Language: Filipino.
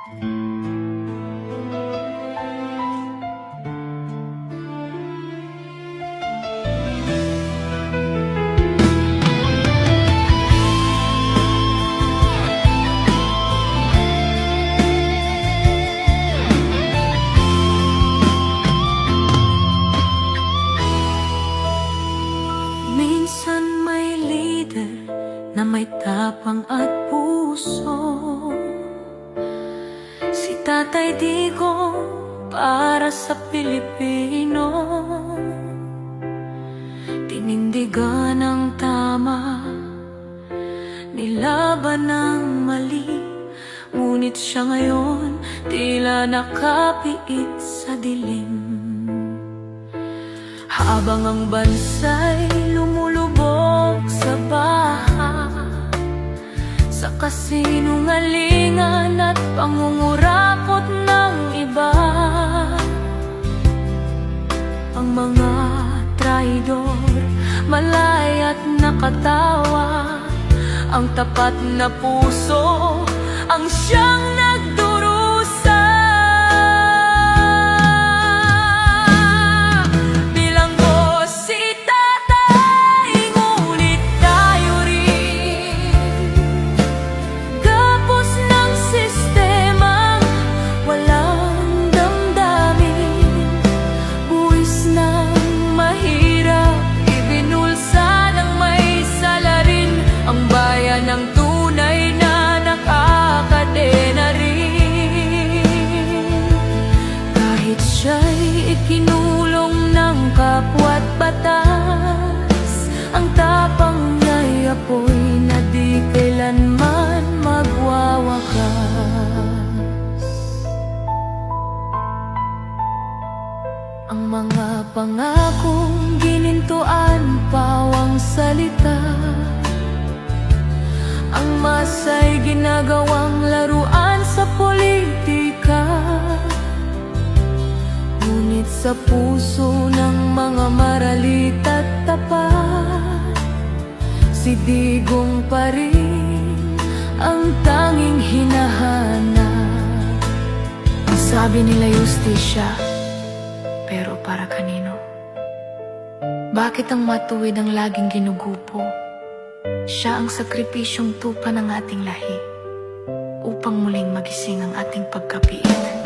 Minsan may leader na may tapang at puso. Si Tatay Digong para sa Pilipino. Tinindigan ang tama, nilaban ang mali. Ngunit siya ngayon tila nakapiit sa dilim. Habang ang bansa'y lumulubog sa baha, sa kasinungalingan at pangungurakot ng iba, ang mga traidor malay at nakatawa. Ang tapat na puso ang siyang nagdurusa. Ng tunay na nakakadena rin. Kahit siya'y ikinulong ng kapwa't batas, ang tapang niya'y apoy na di kailanman magwawakas. Ang mga pangakong ginintuan, pawang salita, ang masa'y ginagawang laruan sa politika. Ngunit sa puso ng mga maralit at tapat, si Digong pa rin ang tanging hinahanap. Sabi nila justisya, pero para kanino? Bakit ang matuwid ang laging ginugupo? Siya ang sakripisyong tupa ng ating lahi upang muling magising ang ating pagkapiit.